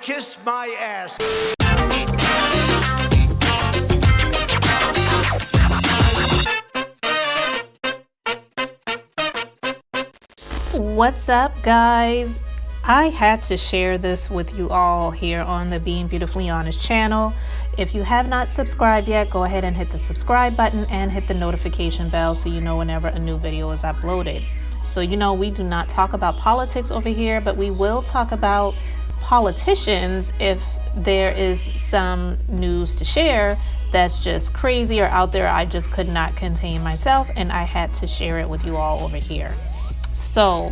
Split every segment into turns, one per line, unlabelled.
Kiss my ass.
What's up, guys? I had to share this with you all here on the Being Beautifully Honest channel. If you have not subscribed yet, go ahead and hit the subscribe button and hit the notification bell so you know whenever a new video is uploaded. So you know we do not talk about politics over here, but we will talk about politicians if there is some news to share that's just crazy or out there. I just could not contain myself and I had to share it with you all over here. So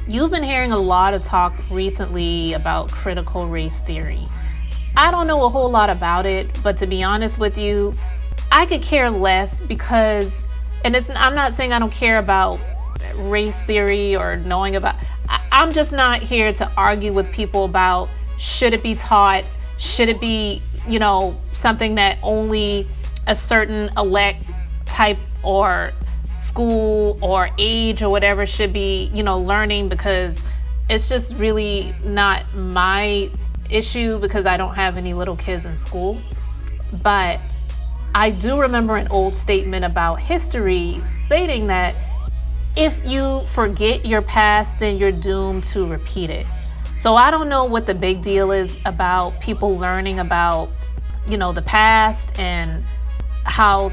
you've been hearing a lot of talk recently about critical race theory. I don't know a whole lot about it, but to be honest with you, I could care less because, I'm not saying I don't care about race theory or knowing about, I'm just not here to argue with people about should it be taught, should it be, something that only a certain elect type or school or age or whatever should be, learning, because it's just really not my issue because I don't have any little kids in school. But I do remember an old statement about history stating that if you forget your past, then you're doomed to repeat it. So I don't know what the big deal is about people learning about, the past and how,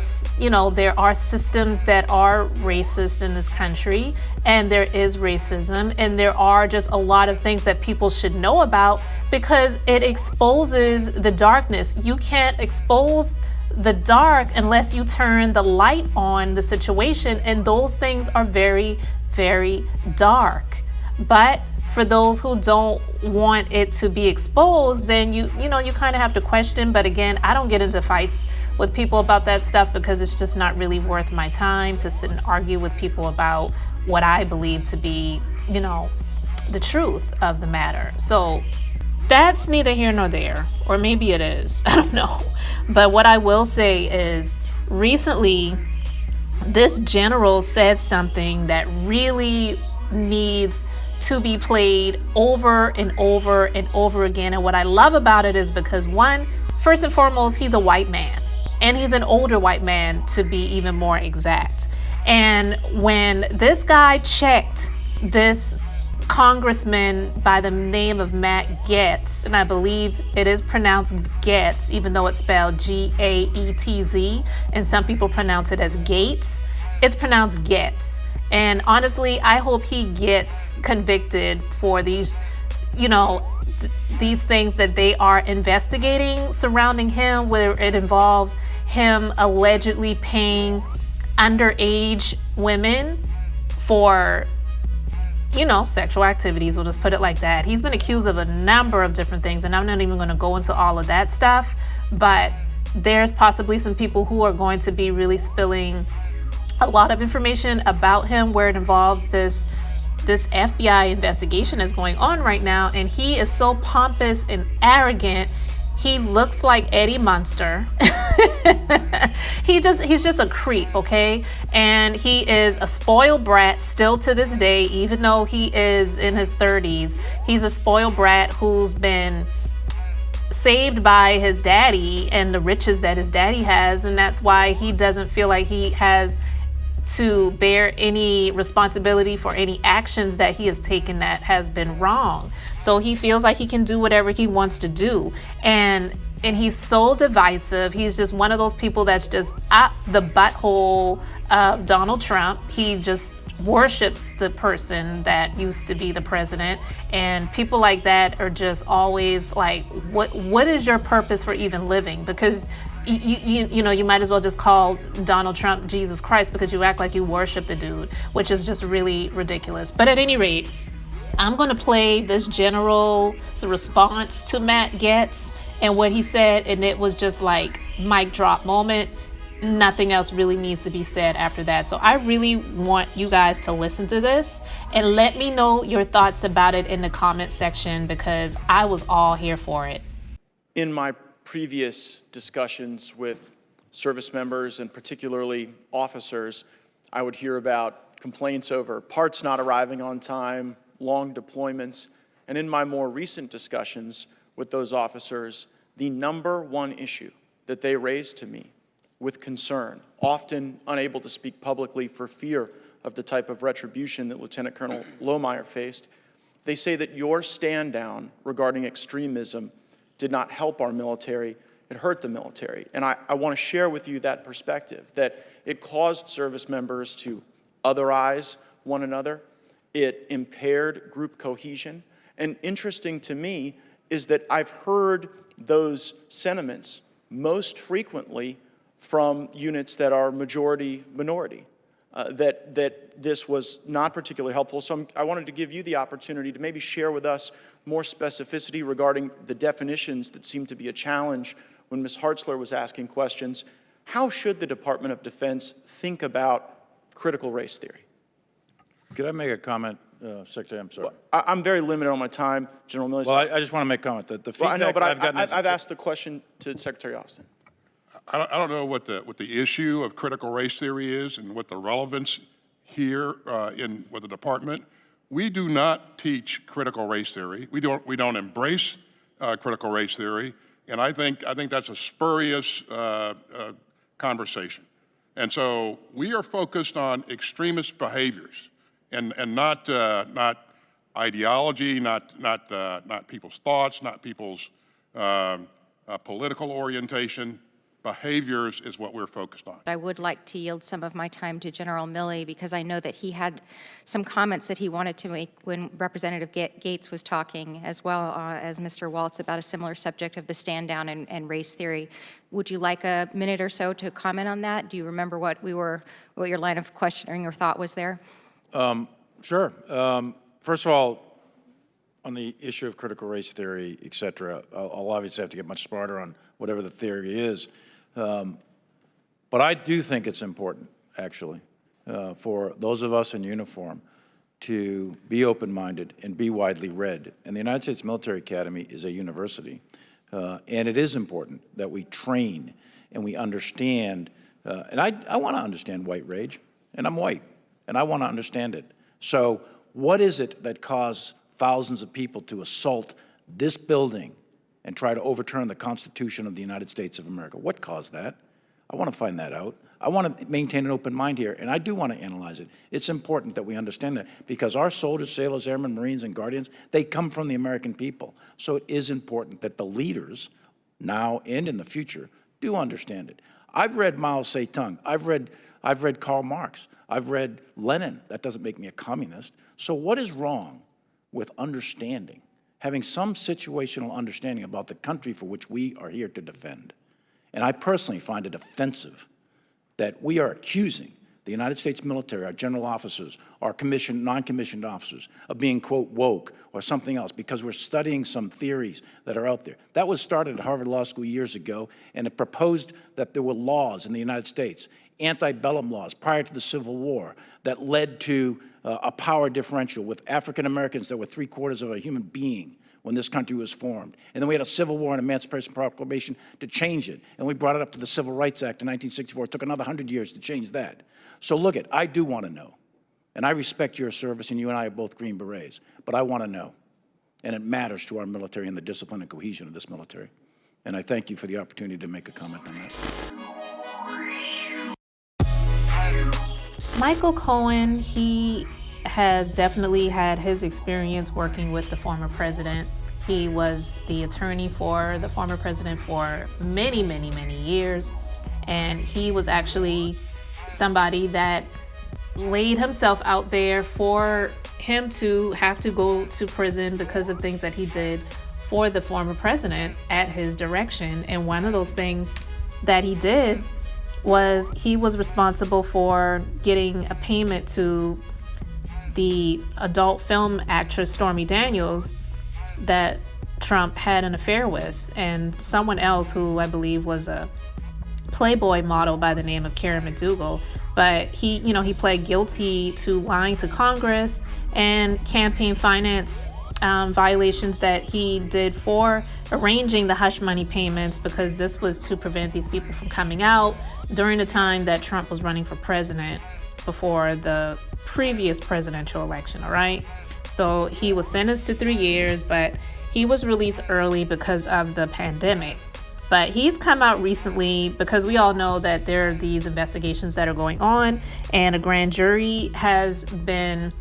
there are systems that are racist in this country and there is racism and there are just a lot of things that people should know about because it exposes the darkness. You can't expose the dark unless you turn the light on the situation, and those things are very, very dark. But for those who don't want it to be exposed, then you kind of have to question. But again, I don't get into fights with people about that stuff because it's just not really worth my time to sit and argue with people about what I believe to be, the truth of the matter. So that's neither here nor there, or maybe it is, I don't know. But what I will say is recently, this general said something that really needs to be played over and over and over again. And what I love about it is because first and foremost, he's a white man and he's an older white man, to be even more exact. And when this guy checked this congressman by the name of Matt Gaetz, and I believe it is pronounced Gaetz, even though it's spelled Gaetz, and some people pronounce it as Gaetz. It's pronounced Gaetz. And honestly, I hope he gets convicted for these, these things that they are investigating surrounding him, where it involves him allegedly paying underage women for, sexual activities. We'll just put it like that. He's been accused of a number of different things, and I'm not even going to go into all of that stuff, but there's possibly some people who are going to be really spilling a lot of information about him where it involves this FBI investigation that's going on right now. And he is so pompous and arrogant. He looks like Eddie Munster. He's just a creep, okay? And he is a spoiled brat still to this day, even though he is in his 30s. He's a spoiled brat who's been saved by his daddy and the riches that his daddy has, and that's why he doesn't feel like he has to bear any responsibility for any actions that he has taken that has been wrong. So he feels like he can do whatever he wants to do, and he's so divisive. He's just one of those people that's just at the butthole of Donald Trump. He just worships the person that used to be the president, and people like that are just always like, what is your purpose for even living? Because you might as well just call Donald Trump Jesus Christ, because you act like you worship the dude, which is just really ridiculous. But at any rate, I'm going to play this general's response to Matt Gaetz and what he said, and it was just like mic drop moment. Nothing else really needs to be said after that. So I really want you guys to listen to this and let me know your thoughts about it in the comment section, because I was all here for it.
In my previous discussions with service members and particularly officers, I would hear about complaints over parts not arriving on time, long deployments, And in my more recent discussions with those officers, the number one issue that they raised to me with concern, often unable to speak publicly for fear of the type of retribution that Lieutenant Colonel Lohmeyer faced, they say that your stand down regarding extremism did not help our military, it hurt the military. And I want to share with you that perspective, that it caused service members to otherize one another, it impaired group cohesion. And interesting to me is that I've heard those sentiments most frequently from units that are majority minority, that this was not particularly helpful. So I wanted to give you the opportunity to maybe share with us more specificity regarding the definitions that seem to be a challenge when Ms. Hartzler was asking questions. How should the Department of Defense think about critical race theory?
Could I make a comment, Secretary? I'm sorry.
Well, I'm very limited on my time, General Milley.
Well, I just want to make a comment that the feedback
I know, but
I've gotten
I've asked the question to Secretary Austin.
I don't know what the issue of critical race theory is and what the relevance here with the department. We do not teach critical race theory. We don't embrace critical race theory, and I think that's a spurious conversation. And so we are focused on extremist behaviors, and not ideology, not people's thoughts, not people's political orientation. Behaviors is what we're focused on.
I would like to yield some of my time to General Milley because I know that he had some comments that he wanted to make when Representative Gaetz was talking, as well as Mr. Waltz, about a similar subject of the stand down and race theory. Would you like a minute or so to comment on that? Do you remember what your line of questioning or thought was there?
Sure. First of all, on the issue of critical race theory, et cetera, I'll obviously have to get much smarter on whatever the theory is. But I do think it's important, actually, for those of us in uniform to be open-minded and be widely read. And the United States Military Academy is a university. And it is important that we train and we understand. And I want to understand white rage, and I'm white, and I want to understand it. So what is it that caused thousands of people to assault this building and try to overturn the Constitution of the United States of America? What caused that? I want to find that out. I want to maintain an open mind here, and I do want to analyze it. It's important that we understand that because our soldiers, sailors, airmen, Marines, and Guardians, they come from the American people. So it is important that the leaders, now and in the future, do understand it. I've read Mao Zedong. I've read Karl Marx. I've read Lenin. That doesn't make me a communist. So what is wrong with understanding, having some situational understanding about the country for which we are here to defend? And I personally find it offensive that we are accusing the United States military, our general officers, our commissioned, non-commissioned officers, of being, quote, woke or something else because we're studying some theories that are out there. That was started at Harvard Law School years ago, and it proposed that there were laws in the United States, antebellum laws prior to the Civil War, that led to a power differential with African Americans that were 3/4 of a human being when this country was formed. And then we had a Civil War and Emancipation Proclamation to change it. And we brought it up to the Civil Rights Act in 1964. It took another 100 years to change that. So look it, I do want to know. And I respect your service, and you and I are both Green Berets. But I want to know. And it matters to our military and the discipline and cohesion of this military. And I thank you for the opportunity to make a comment on that.
Michael Cohen, he has definitely had his experience working with the former president. He was the attorney for the former president for many, many, many years. And he was actually somebody that laid himself out there for him to have to go to prison because of things that he did for the former president at his direction. And one of those things that he did was he was responsible for getting a payment to the adult film actress Stormy Daniels that Trump had an affair with, and someone else who I believe was a Playboy model by the name of Karen McDougal. But he pled guilty to lying to Congress and campaign finance violations that he did for arranging the hush money payments, because this was to prevent these people from coming out during the time that Trump was running for president before the previous presidential election, all right? So he was sentenced to 3 years, but he was released early because of the pandemic. But he's come out recently because we all know that there are these investigations that are going on, and a grand jury has been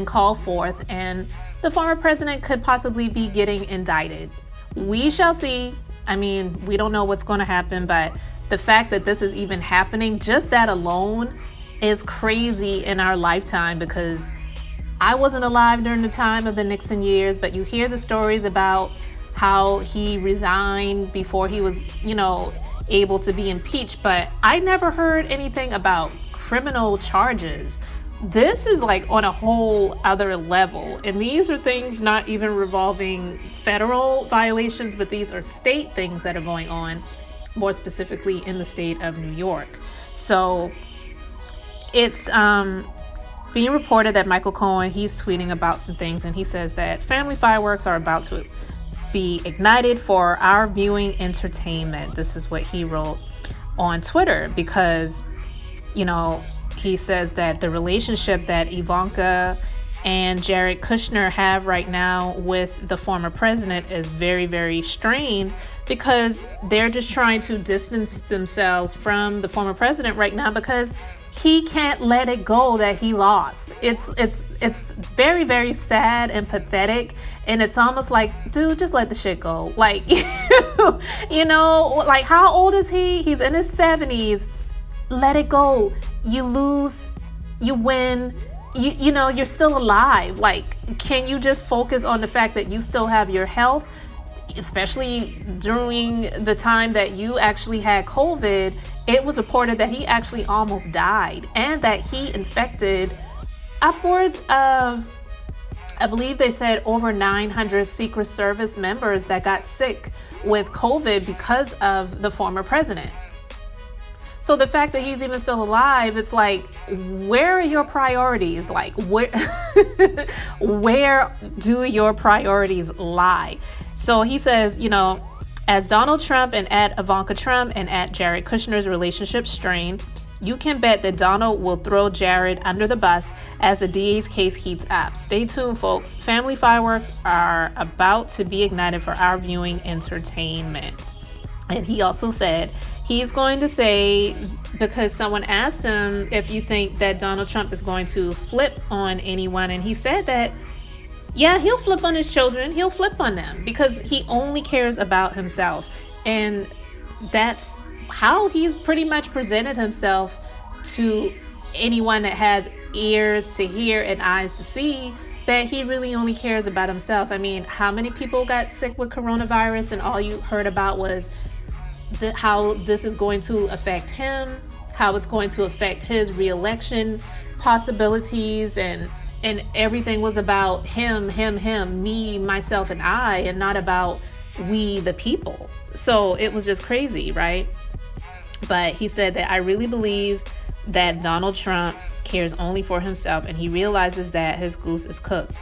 called forth, and the former president could possibly be getting indicted. We shall see. I mean, we don't know what's going to happen, but the fact that this is even happening, just that alone is crazy in our lifetime, because I wasn't alive during the time of the Nixon years, but you hear the stories about how he resigned before he was, able to be impeached, but I never heard anything about criminal charges. This is like on a whole other level, and these are things not even revolving federal violations, but these are state things that are going on, more specifically in the state of New York. So it's being reported that Michael Cohen, he's tweeting about some things, and he says that family fireworks are about to be ignited for our viewing entertainment. This is what he wrote on Twitter, because, he says that the relationship that Ivanka and Jared Kushner have right now with the former president is very, very strained, because they're just trying to distance themselves from the former president right now because he can't let it go that he lost. It's very, very sad and pathetic, and it's almost like, dude, just let the shit go. Like, like, how old is he? He's in his 70s. Let it go. You lose, you win, you're still alive. Like, can you just focus on the fact that you still have your health, especially during the time that you actually had COVID? It was reported that he actually almost died, and that he infected upwards of, I believe they said, over 900 Secret Service members that got sick with COVID because of the former president. So the fact that he's even still alive, it's like, where are your priorities? Like, where do your priorities lie? So he says, as Donald Trump and at Ivanka Trump and at Jared Kushner's relationship strain, you can bet that Donald will throw Jared under the bus as the DA's case heats up. Stay tuned, folks. Family fireworks are about to be ignited for our viewing entertainment. And he also said he's going to say, because someone asked him if you think that Donald Trump is going to flip on anyone, and he said that, yeah, he'll flip on his children. He'll flip on them because he only cares about himself. And that's how he's pretty much presented himself to anyone that has ears to hear and eyes to see, that he really only cares about himself. I mean, how many people got sick with coronavirus, and all you heard about was how this is going to affect him, how it's going to affect his reelection possibilities, and everything was about him, me, myself, and I, and not about we, the people. So it was just crazy, right? But he said that I really believe that Donald Trump cares only for himself, and he realizes that his goose is cooked.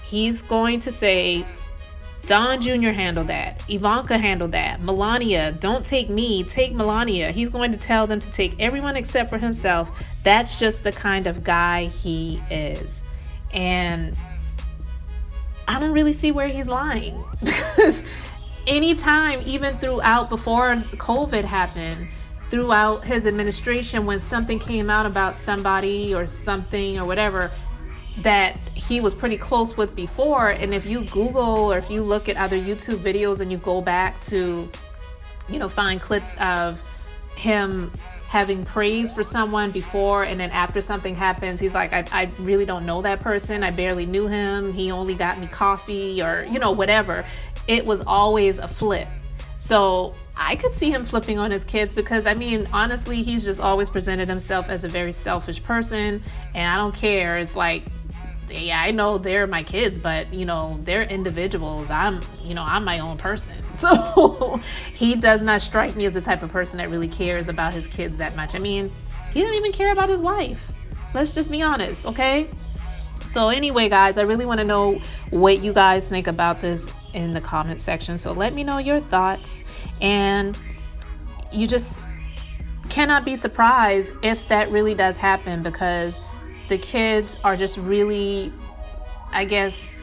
He's going to say, Don Jr. handled that. Ivanka handled that. Melania, don't take me, take Melania. He's going to tell them to take everyone except for himself. That's just the kind of guy he is. And I don't really see where he's lying, because anytime, even throughout, before COVID happened, throughout his administration, when something came out about somebody or something or whatever that he was pretty close with before, and if you Google or if you look at other YouTube videos and you go back to, find clips of him having praise for someone before, and then after something happens, he's like, I really don't know that person. I barely knew him. He only got me coffee, or, whatever. It was always a flip. So I could see him flipping on his kids, because, honestly, he's just always presented himself as a very selfish person, and I don't care. It's like, yeah, I know they're my kids, but, they're individuals. I'm my own person. So he does not strike me as the type of person that really cares about his kids that much. He didn't even care about his wife. Let's just be honest, okay? So anyway, guys, I really want to know what you guys think about this in the comment section. So let me know your thoughts, and you just cannot be surprised if that really does happen, because the kids are just really I guess,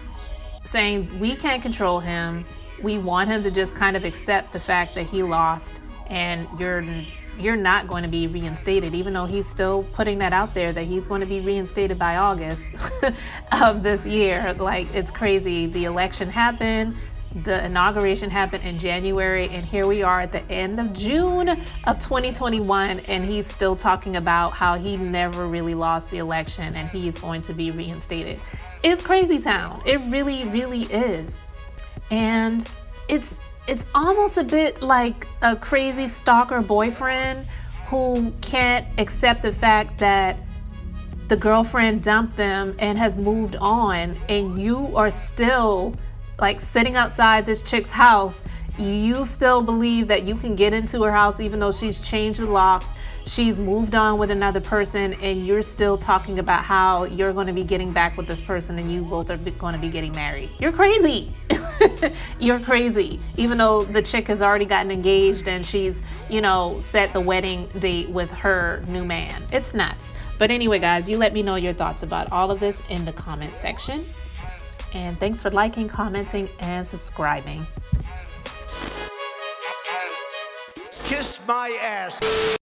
saying we can't control him. We want him to just kind of accept the fact that he lost, and you're not going to be reinstated, even though he's still putting that out there that he's going to be reinstated by August of this year. Like, it's crazy. The election happened. The inauguration happened in January, and here we are at the end of June of 2021, and he's still talking about how he never really lost the election and he's going to be reinstated. It's crazy town. It really, really is. And it's almost a bit like a crazy stalker boyfriend who can't accept the fact that the girlfriend dumped them and has moved on, and you are still like sitting outside this chick's house. You still believe that you can get into her house even though she's changed the locks, she's moved on with another person, and you're still talking about how you're going to be getting back with this person and you both are going to be getting married. You're crazy. You're crazy. Even though the chick has already gotten engaged and she's, set the wedding date with her new man. It's nuts. But anyway, guys, you let me know your thoughts about all of this in the comment section. And thanks for liking, commenting, and subscribing.
Kiss my ass.